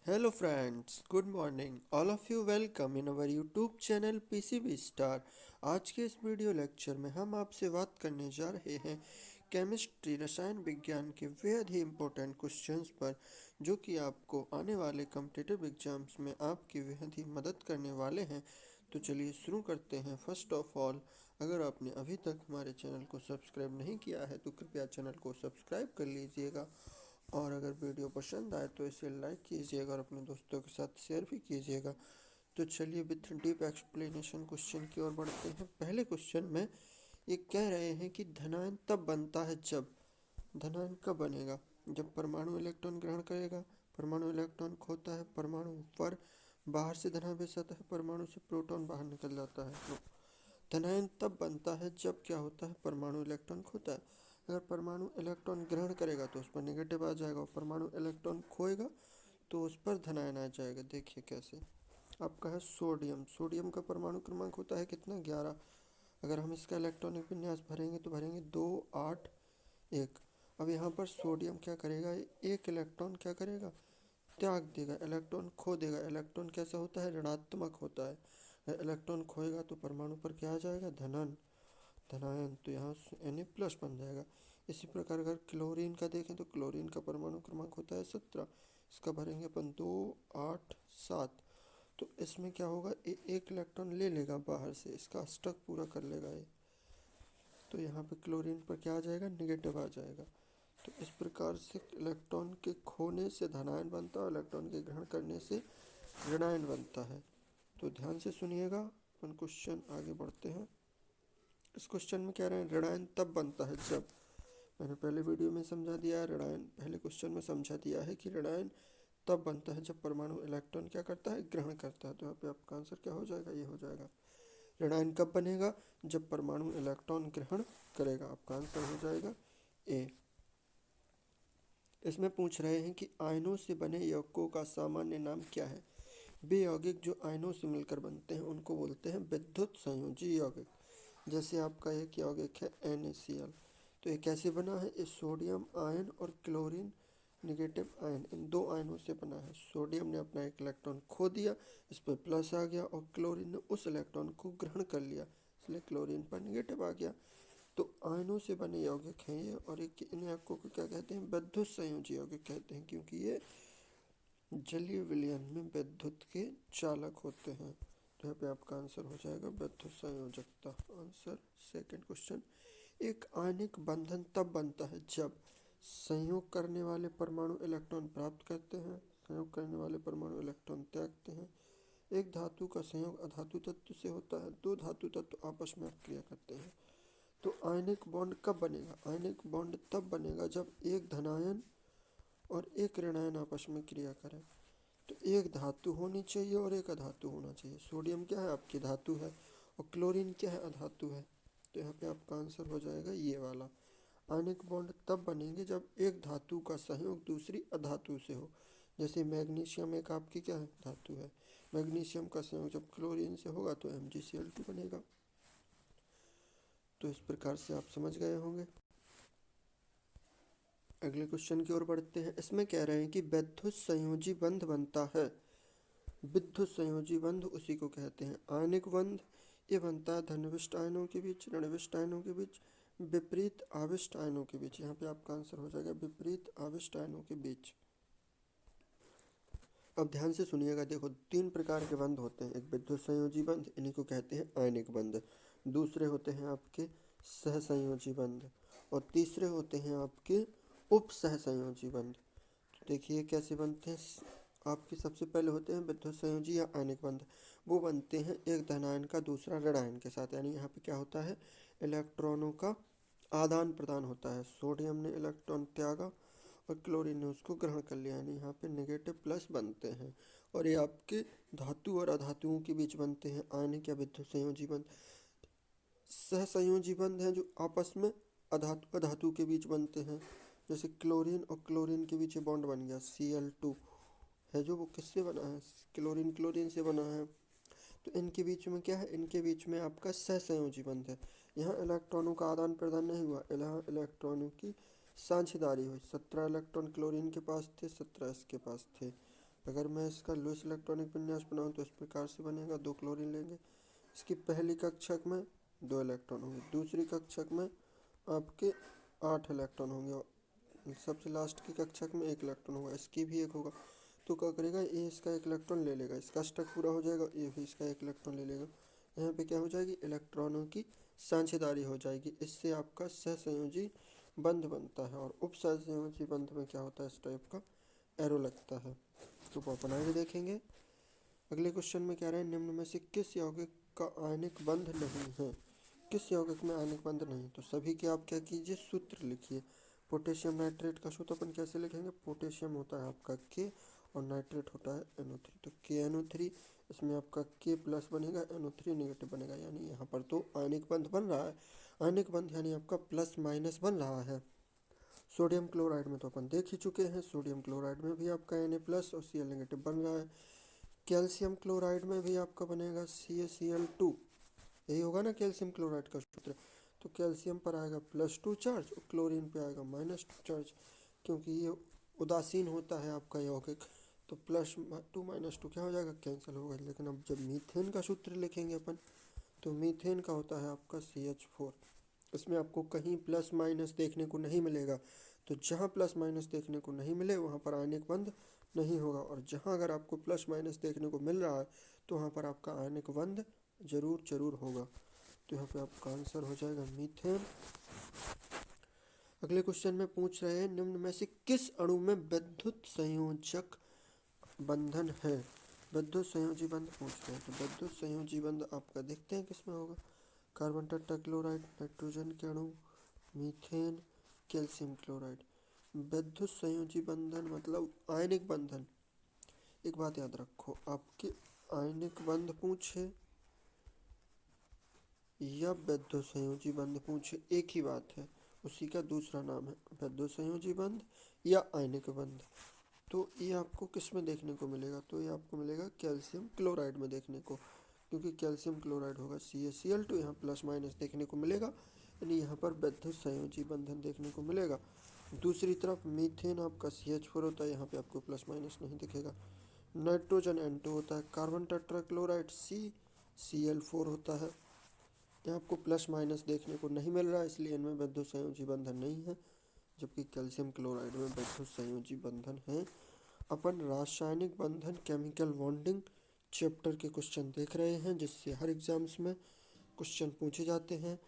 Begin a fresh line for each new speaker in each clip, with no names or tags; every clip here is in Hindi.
Hello friends, good morning. All of you welcome in our YouTube channel PCB Star. आज के इस वीडियो लेक्चर में हम आपसे बात करने जा रहे हैं केमिस्ट्री रसायन विज्ञान के बेहद ही इम्पोर्टेंट क्वेश्चंस पर, जो कि आपको आने वाले कॉम्पिटिटिव एग्जाम्स में आपकी बेहद ही मदद करने वाले हैं। तो चलिए शुरू करते हैं। फर्स्ट ऑफ ऑल, अगर आपने अभी तक हमारे चैनल को सब्सक्राइब नहीं किया है तो कृपया चैनल को सब्सक्राइब कर लीजिएगा, और अगर वीडियो पसंद आए तो इसे लाइक कीजिएगा और अपने दोस्तों के साथ शेयर भी कीजिएगा। तो चलिए विथ डीप एक्सप्लेनेशन क्वेश्चन की ओर बढ़ते हैं। पहले क्वेश्चन में ये कह रहे हैं कि धनायन तब बनता है जब, धनायन कब बनेगा? जब परमाणु इलेक्ट्रॉन ग्रहण करेगा, परमाणु इलेक्ट्रॉन खोता है, परमाणु पर बाहर से धनावेश आता है, परमाणु से प्रोटॉन बाहर निकल जाता है। तो धनायन तब बनता है जब क्या होता है, परमाणु इलेक्ट्रॉन खोता है। अगर परमाणु इलेक्ट्रॉन ग्रहण करेगा तो उस पर नेगेटिव आ जाएगा, और परमाणु इलेक्ट्रॉन खोएगा तो उस पर धनायन आ जाएगा। देखिए कैसे। आपका है सोडियम। सोडियम का परमाणु क्रमांक होता है कितना, 11। अगर हम इसका इलेक्ट्रॉनिक विन्यास भरेंगे तो भरेंगे 2 8 1। अब यहाँ पर सोडियम क्या करेगा, एक इलेक्ट्रॉन क्या करेगा, त्याग देगा, इलेक्ट्रॉन खो देगा। इलेक्ट्रॉन कैसा होता है, ऋणात्मक होता है। इलेक्ट्रॉन खोएगा तो परमाणु पर क्या आ जाएगा, धनन, धनायन। तो यहाँ Na+ बन जाएगा। इसी प्रकार अगर क्लोरीन का देखें तो क्लोरीन का परमाणु क्रमांक होता है 17। इसका भरेंगे अपन 2 8 7। तो इसमें क्या होगा, एक इलेक्ट्रॉन ले लेगा बाहर से, इसका अष्टक पूरा कर लेगा ये। तो यहाँ पे क्लोरीन पर क्या आ जाएगा, निगेटिव आ जाएगा। तो इस प्रकार से इलेक्ट्रॉन के खोने से धनायन बनता है, इलेक्ट्रॉन के ग्रहण करने से ऋणायन बनता है। तो ध्यान से सुनिएगा, अपन क्वेश्चन आगे बढ़ते हैं। इस क्वेश्चन में कह रहे हैं ऋणायन तब बनता है जब, मैंने पहले वीडियो में समझा दिया है, ऋणायन पहले क्वेश्चन में समझा दिया है कि ऋणायन तब बनता है जब परमाणु इलेक्ट्रॉन क्या करता है, ग्रहण करता है। तो यहाँ पे आपका आंसर क्या हो जाएगा, ये हो जाएगा। ऋणायन कब बनेगा, जब परमाणु इलेक्ट्रॉन ग्रहण करेगा। आपका आंसर हो जाएगा ए। इसमें पूछ रहे हैं कि आयनों से बने यौगिकों का सामान्य नाम क्या है। वे यौगिक जो आयनों से मिलकर बनते हैं उनको बोलते हैं विद्युत संयोजी यौगिक। जैसे आपका एक यौगिक है NaCl। तो ये कैसे बना है, ये सोडियम आयन और क्लोरीन निगेटिव आयन, इन दो आयनों से बना है। सोडियम ने अपना एक इलेक्ट्रॉन खो दिया, इस पर प्लस आ गया, और क्लोरीन ने उस इलेक्ट्रॉन को ग्रहण कर लिया, इसलिए क्लोरीन पर निगेटिव आ गया। तो आयनों से बने यौगिक हैं ये, और एक इन यौगिकों को क्या कहते हैं, विद्युत संयोजी यौगिक कहते हैं, क्योंकि ये जलीय विलयन में विद्युत के चालक होते हैं। तो यहाँ पे आपका आंसर हो जाएगा विद्युत संयोजकता। Answer second question. एक आयनिक बंधन तब बनता है जब संयोग करने वाले परमाणु इलेक्ट्रॉन प्राप्त करते हैं, संयोग करने वाले परमाणु इलेक्ट्रॉन त्यागते हैं। एक धातु का संयोग अधातु तत्व से होता है, दो धातु तत्व आपस में क्रिया करते हैं। तो आयनिक बॉन्ड कब बनेगा, आयनिक बॉन्ड तब बनेगा जब एक धनायन और एक ऋणायन आपस में क्रिया करें। तो एक धातु होनी चाहिए और एक अधातु होना चाहिए। सोडियम क्या है, आपकी धातु है, और क्लोरीन क्या है, अधातु है। तो यहाँ पे आपका आंसर हो जाएगा ये वाला। आयनिक बॉन्ड तब बनेंगे जब एक धातु का संयोग दूसरी अधातु से हो। जैसे मैग्नीशियम एक आपकी क्या है, धातु है। मैग्नीशियम का संयोग जब क्लोरीन से होगा तो MgCl2 बनेगा। तो इस प्रकार से आप समझ गए होंगे। अगले क्वेश्चन की ओर बढ़ते हैं। इसमें कह रहे हैं कि विद्युत संयोजी बंध बनता है। विद्युत संयोजी बंध उसी को कहते हैं आयनिक बंध। ये बनता है धनविष्ट आयनों के बीच, ऋणविष्ट आयनों के बीच, विपरीत आविष्ट आयनों के बीच। यहाँ पे आपका आंसर हो जाएगा विपरीत आविष्ट आयनों के बीच। अब ध्यान से सुनिएगा। देखो, तीन प्रकार के बंध होते हैं। एक विद्युत संयोजी बंध, इन्हीं को कहते हैं आयनिक बंध। दूसरे होते हैं आपके सहसंयोजी बंध, और तीसरे होते हैं आपके उप सहसंयोजी बंध। तो देखिए कैसे बनते हैं। आपके सबसे पहले होते हैं विद्युत संयोजी या आयनिक बंध। वो बनते हैं एक धनायन का दूसरा ऋणायन के साथ, यानी यहाँ पे क्या होता है, इलेक्ट्रॉनों का आदान प्रदान होता है। सोडियम ने इलेक्ट्रॉन त्यागा और क्लोरीन ने उसको ग्रहण कर लिया, यानी यहाँ पे नेगेटिव प्लस बनते हैं। और ये आपके धातु और अधातुओं के बीच बनते हैं आयनिक या विद्युत संयोजी बंध। सहसंयोजी बंध हैं जो आपस में अधातु अधातु के बीच बनते हैं। जैसे क्लोरीन और क्लोरीन के बीच ये बॉन्ड बन गया, Cl2 है जो, वो किससे बना है, क्लोरीन क्लोरीन से बना है। तो इनके बीच में क्या है, इनके बीच में आपका सहसंयोजी बंध है। यहाँ इलेक्ट्रॉनों का आदान प्रदान नहीं हुआ, यहाँ इलेक्ट्रॉनों की साझेदारी हुई। 17 इलेक्ट्रॉन क्लोरीन के पास थे, 17 इसके पास थे। अगर मैं इसका लुईस इलेक्ट्रॉनिक विन्यास बनाऊँ तो इस प्रकार से बनेगा। 2 क्लोरीन लेंगे, इसकी पहली कक्षक में 2 इलेक्ट्रॉन होंगे, दूसरी कक्षक में आपके 8 इलेक्ट्रॉन होंगे और सबसे लास्ट की कक्षक में 1 इलेक्ट्रॉन होगा, इसकी भी 1 होगा। तो क्या करेगा, ये इसका 1 इलेक्ट्रॉन ले लेगा, इसका स्टक पूरा हो जाएगा, ये भी इसका 1 इलेक्ट्रॉन ले लेगा। यहाँ पे क्या हो जाएगी, इलेक्ट्रॉनों की साझेदारी हो जाएगी। इससे आपका सहसंयोजी बंध बनता है और उप सहसंयोजी बंध में क्या होता है, इस टाइप का एरो लगता है। तो वो अपन आगे देखेंगे। अगले क्वेश्चन में कह रहे हैं, निम्न में से किस यौगिक का आयनिक बंध नहीं है। किस यौगिक में आयनिक बंध नहीं, तो सभी के आप क्या कीजिए, सूत्र लिखिए। पोटेशियम नाइट्रेट का सूत्र अपन कैसे लिखेंगे, पोटेशियम होता है आपका के और नाइट्रेट होता है NO3, तो KNO3, इसमें आपका K प्लस बनेगा, NO3 नेगेटिव बनेगा, यानी यहाँ पर तो आयनिक बंध बन रहा है। आयनिक बंध यानी आपका प्लस माइनस बन रहा है। सोडियम क्लोराइड में तो अपन देख ही चुके हैं, सोडियम क्लोराइड में भी आपका Na प्लस और Cl नेगेटिव बन रहा है। कैल्शियम क्लोराइड में भी आपका बनेगा CaCl2, यही होगा ना कैल्शियम क्लोराइड का सूत्र। तो कैल्शियम पर आएगा +2 चार्ज और क्लोरीन पे आएगा -2 चार्ज, क्योंकि ये उदासीन होता है आपका यौगिक। तो +2 -2 क्या हो जाएगा, कैंसिल होगा। लेकिन अब जब मीथेन का सूत्र लिखेंगे अपन, तो मीथेन का होता है आपका CH4। इसमें आपको कहीं प्लस माइनस देखने को नहीं मिलेगा। तो जहाँ प्लस माइनस देखने को नहीं मिले वहाँ पर आयनिक बंध नहीं होगा, और जहाँ अगर आपको प्लस माइनस देखने को मिल रहा है तो वहाँ पर आपका आयनिक बंध जरूर होगा। तो यहाँ पे आपका आंसर हो जाएगा मीथेन। अगले क्वेश्चन में पूछ रहे हैं, निम्न में से किस अणु में विद्युत संयोजक बंधन है। विद्युत संयोजी बंध पूछ रहे हैं, तो विद्युत संयोजी बंध आपका देखते हैं किसमें होगा। कार्बन टेट्राक्लोराइड, नाइट्रोजन के अणु, मीथेन, कैल्शियम क्लोराइड। विद्युत संयोजी बंधन मतलब आयनिक बंधन। एक बात याद रखो, आपके आयनिक बंध पूछे या विद्युत संयोजी बंध पूछे, एक ही बात है, उसी का दूसरा नाम है विद्युत संयोजी बंध या आयनिक बंध। तो ये आपको किस में देखने को मिलेगा, तो ये आपको मिलेगा कैल्शियम क्लोराइड में देखने को, क्योंकि कैल्शियम क्लोराइड होगा CaCl2, यहाँ प्लस माइनस देखने को मिलेगा, यानी यहाँ पर विद्युत संयोजी बंधन देखने को मिलेगा। दूसरी तरफ मीथेन आपका CH4 होता है, यहाँ पे आपको प्लस माइनस नहीं दिखेगा। नाइट्रोजन N2 होता है, कार्बन टेट्राक्लोराइड CCl4 होता है, यहाँ आपको प्लस माइनस देखने को नहीं मिल रहा है, इसलिए इनमें विद्युत संयोजी बंधन नहीं है। जबकि कैल्शियम क्लोराइड में विद्युत संयोजी बंधन है। अपन रासायनिक बंधन केमिकल बॉन्डिंग चैप्टर के क्वेश्चन देख रहे हैं, जिससे हर एग्जाम्स में क्वेश्चन पूछे जाते हैं।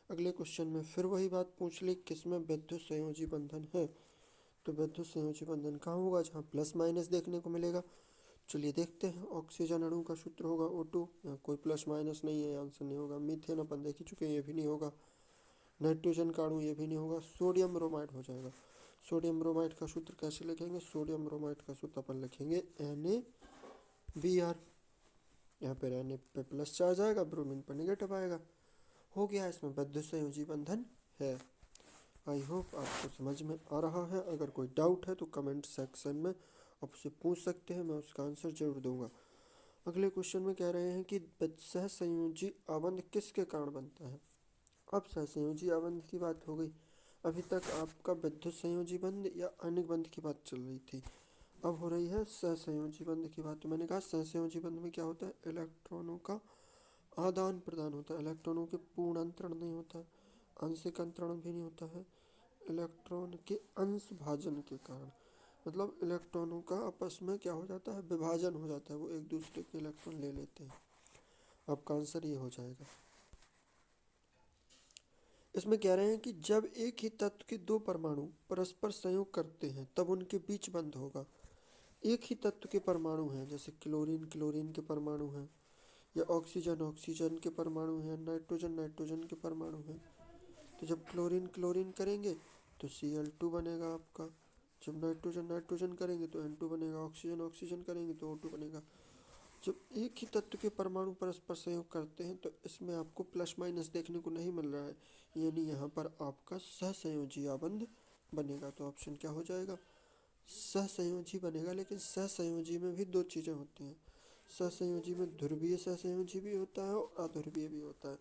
अगले क्वेश्चन में फिर वही बात पूछ ली, किसमें विद्युत संयोजी बंधन है। तो विद्युत संयोजी बंधन कहाँ होगा, जहाँ प्लस माइनस देखने को मिलेगा। चलिए देखते हैं। ऑक्सीजन अणु का सूत्र होगा O2, यहाँ कोई प्लस माइनस नहीं है, आंसर नहीं होगा। मीथेन अपन देख ही चुके हैं, ये भी नहीं होगा। नाइट्रोजन का अणु, ये भी नहीं होगा। सोडियम ब्रोमाइड हो जाएगा। सोडियम ब्रोमाइड का सूत्र कैसे लिखेंगे, सोडियम ब्रोमाइड का सूत्र अपन लिखेंगे NaBr। यहाँ पर Na पे प्लस चार्ज आएगा, ब्रोमीन पर निगेटिव आएगा। हो गया, इसमें विद्युत संयोजी बंधन है। आई होप आपको समझ में आ रहा है। अगर कोई डाउट है तो कमेंट सेक्शन में आपसे पूछ सकते हैं, मैं उसका आंसर जरूर दूंगा। अगले क्वेश्चन में कह रहे हैं कि सहसंयोजी आबंध किसके कारण बनता है। अब सहसंयोजी आबंध की बात हो गई। अभी तक आपका विद्युत संयोजी बंध या आयनिक बंध की बात चल रही थी, अब हो रही है सहसंयोजी बंध की बात। तो मैंने कहा सहसंयोजी बंध में क्या होता है, इलेक्ट्रॉनों का आदान प्रदान होता है। इलेक्ट्रॉनों के पूर्ण अंतरण नहीं होता है, आंशिक अंतरण भी नहीं होता है। इलेक्ट्रॉन के अंश भाजन के कारण, मतलब इलेक्ट्रॉनों का आपस में क्या हो जाता है, विभाजन हो जाता है, वो एक दूसरे के इलेक्ट्रॉन ले लेते हैं। आपका आंसर ये हो जाएगा। इसमें कह रहे हैं कि जब एक ही तत्व के 2 परमाणु परस्पर संयोग करते हैं तब उनके बीच बंध होगा। एक ही तत्व के परमाणु हैं, जैसे क्लोरीन क्लोरीन के परमाणु हैं, या ऑक्सीजन ऑक्सीजन के परमाणु हैं, नाइट्रोजन नाइट्रोजन के परमाणु हैं। तो जब क्लोरीन क्लोरीन करेंगे तो Cl2 बनेगा आपका, जब नाइट्रोजन नाइट्रोजन करेंगे तो N2 बनेगा, ऑक्सीजन ऑक्सीजन करेंगे तो O2 बनेगा। जब एक ही तत्व के परमाणु परस्पर संयोग करते हैं तो इसमें आपको प्लस माइनस देखने को नहीं मिल रहा है, यानी यहाँ पर आपका सहसंयोजी आबंध बनेगा। तो ऑप्शन क्या हो जाएगा, सहसंयोजी बनेगा। लेकिन सहसंयोजी में भी 2 चीज़ें होती हैं। सहसंयोजी में ध्रुवीय सहसंयोजी भी होता है और अध्रुवीय भी होता है,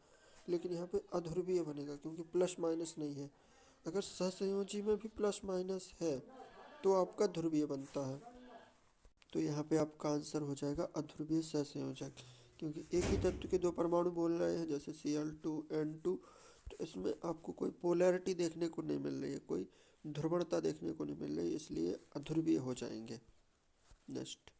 लेकिन यहाँ पे अध्रुवीय बनेगा क्योंकि प्लस माइनस नहीं है। अगर सहसंयोजी में भी प्लस माइनस है तो आपका ध्रुवीय बनता है। तो यहाँ पे आपका आंसर हो जाएगा अध्रुवीय सहसंयोजक, क्योंकि एक ही तत्व के दो परमाणु बोल रहे हैं जैसे Cl2N2, तो इसमें आपको कोई पोलैरिटी देखने को नहीं मिल रही है, कोई ध्रुवणता देखने को नहीं मिल रही, इसलिए अध्रुवीय हो जाएंगे। नेक्स्ट।